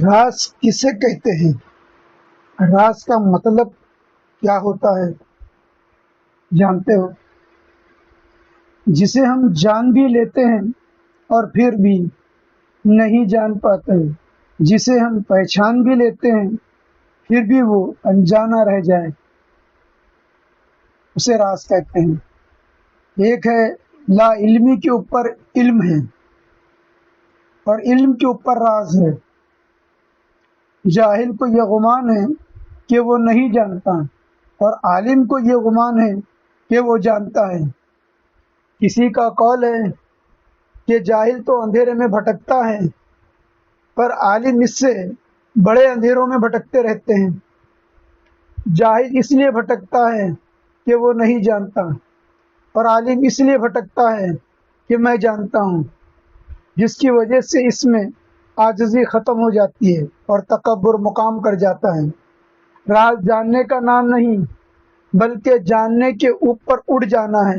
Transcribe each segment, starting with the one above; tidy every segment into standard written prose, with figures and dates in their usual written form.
راز کسے کہتے ہیں؟ راز کا مطلب کیا ہوتا ہے جانتے ہو؟ جسے ہم جان بھی لیتے ہیں اور پھر بھی نہیں جان پاتے، جسے ہم پہچان بھی لیتے ہیں پھر بھی وہ انجانا رہ جائے، اسے راز کہتے ہیں۔ ایک ہے لا علمی کے اوپر علم ہے اور علم کے اوپر راز ہے۔ جاہل کو یہ گمان ہے کہ وہ نہیں جانتا اور عالم کو یہ گمان ہے کہ وہ جانتا ہے۔ کسی کا قول ہے کہ جاہل تو اندھیرے میں بھٹکتا ہے پر عالم اس سے بڑے اندھیروں میں بھٹکتے رہتے ہیں۔ جاہل اس لیے بھٹکتا ہے کہ وہ نہیں جانتا اور عالم اس لیے بھٹکتا ہے کہ میں جانتا ہوں، جس کی وجہ سے اس میں عاجزی ختم ہو جاتی ہے اور تکبر مقام کر جاتا ہے۔ راز جاننے کا نام نہیں بلکہ جاننے کے اوپر اڑ جانا ہے۔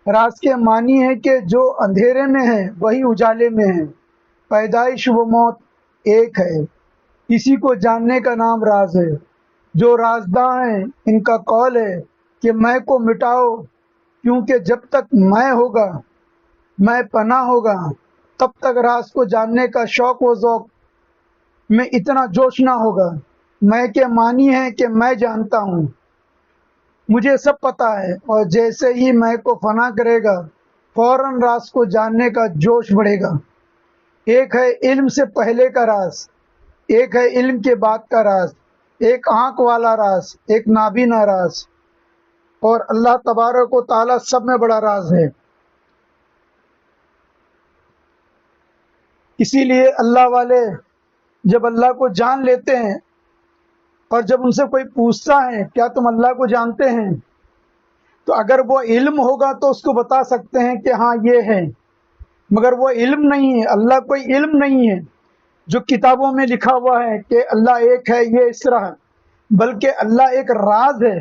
راز کے معنی ہے کہ جو اندھیرے میں ہے وہی اجالے میں ہے، پیدائش و موت ایک ہے، کسی کو جاننے کا نام راز ہے۔ جو رازداں ہیں ان کا قول ہے کہ میں کو مٹاؤ، کیونکہ جب تک میں ہوگا، میں پناہ ہوگا، تب تک راز کو جاننے کا شوق و ذوق میں اتنا جوش نہ ہوگا۔ میں کے معنی ہے کہ میں جانتا ہوں، مجھے سب پتہ ہے، اور جیسے ہی میں کو فنا کرے گا فوراً راز کو جاننے کا جوش بڑھے گا۔ ایک ہے علم سے پہلے کا راز، ایک ہے علم کے بعد کا راز، ایک آنکھ والا راز، ایک نابینا راز، اور اللہ تبارک و تعالی سب میں بڑا راز ہے۔ اسی لیے اللہ والے جب اللہ کو جان لیتے ہیں اور جب ان سے کوئی پوچھتا ہے کیا تم اللہ کو جانتے ہیں، تو اگر وہ علم ہوگا تو اس کو بتا سکتے ہیں کہ ہاں یہ ہے، مگر وہ علم نہیں ہے، اللہ کوئی علم نہیں ہے جو کتابوں میں لکھا ہوا ہے کہ اللہ ایک ہے یہ اس طرح، بلکہ اللہ ایک راز ہے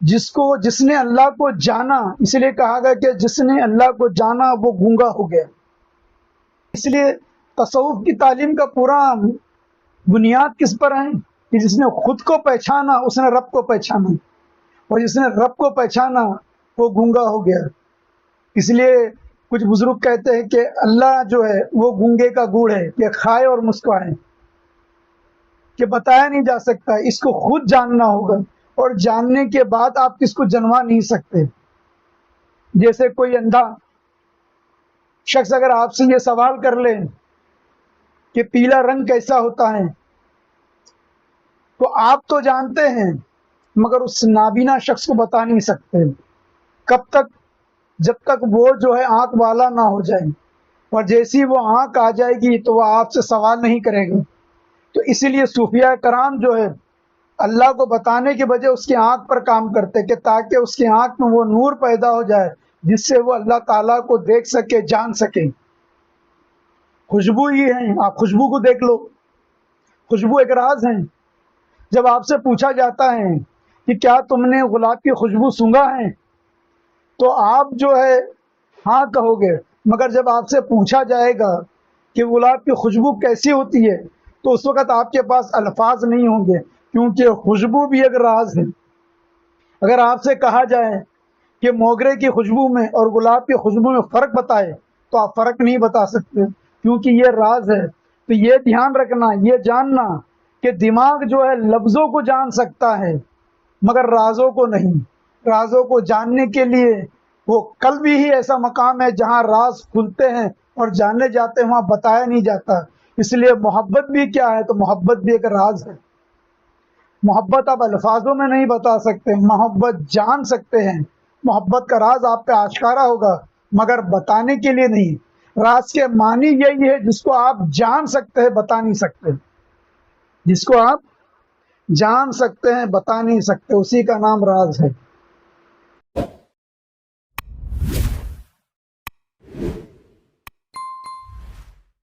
جس نے اللہ کو جانا، اس لیے کہا گیا کہ جس نے اللہ کو جانا وہ گونگا ہو گیا۔ اس لیے تصوف کی تعلیم کا پورا بنیاد کس پر ہے کہ جس نے خود کو پہچانا اس نے رب کو پہچانا، اور جس نے رب کو پہچانا وہ گونگا ہو گیا۔ اس لیے کچھ بزرگ کہتے ہیں کہ اللہ جو ہے وہ گونگے کا گڑ ہے کہ کھائے اور مسکرائے، کہ بتایا نہیں جا سکتا، اس کو خود جاننا ہوگا، اور جاننے کے بعد آپ کس کو جنوا نہیں سکتے۔ جیسے کوئی اندھا شخص اگر آپ سے یہ سوال کر لے کہ پیلا رنگ کیسا ہوتا ہے، تو آپ تو جانتے ہیں مگر اس نابینا شخص کو بتا نہیں سکتے۔ کب تک؟ جب تک وہ جو ہے آنکھ والا نہ ہو جائے، اور جیسی وہ آنکھ آ جائے گی تو وہ آپ سے سوال نہیں کرے گا۔ تو اسی لیے صوفیاء کرام جو ہے اللہ کو بتانے کے بجائے اس کی آنکھ پر کام کرتے کہ تاکہ اس کی آنکھ میں وہ نور پیدا ہو جائے جس سے وہ اللہ تعالیٰ کو دیکھ سکے، جان سکے۔ خوشبو ہی ہے، آپ خوشبو کو دیکھ لو، خوشبو ایک راز ہے۔ جب آپ سے پوچھا جاتا ہے کہ کیا تم نے گلاب کی خوشبو سونگھا ہے، تو آپ جو ہے ہاں کہو گے، مگر جب آپ سے پوچھا جائے گا کہ گلاب کی خوشبو کیسی ہوتی ہے تو اس وقت آپ کے پاس الفاظ نہیں ہوں گے، کیونکہ خوشبو بھی ایک راز ہے۔ اگر آپ سے کہا جائے کہ موگرے کی خوشبو میں اور گلاب کی خوشبو میں فرق بتائے تو آپ فرق نہیں بتا سکتے، کیونکہ یہ راز ہے۔ تو یہ دھیان رکھنا، یہ جاننا کہ دماغ جو ہے لفظوں کو جان سکتا ہے مگر رازوں کو نہیں۔ رازوں کو جاننے کے لیے وہ قلب ہی ایسا مقام ہے جہاں راز کھلتے ہیں اور جانے جاتے ہیں، وہاں بتایا نہیں جاتا۔ اس لیے محبت بھی کیا ہے، تو محبت بھی ایک راز ہے۔ محبت آپ الفاظوں میں نہیں بتا سکتے، محبت جان سکتے ہیں۔ محبت کا راز آپ پہ آشکارا ہوگا مگر بتانے کے لیے نہیں۔ راز کے معنی یہی ہے جس کو آپ جان سکتے ہیں بتا نہیں سکتے، جس کو آپ جان سکتے ہیں بتا نہیں سکتے، اسی کا نام راز ہے۔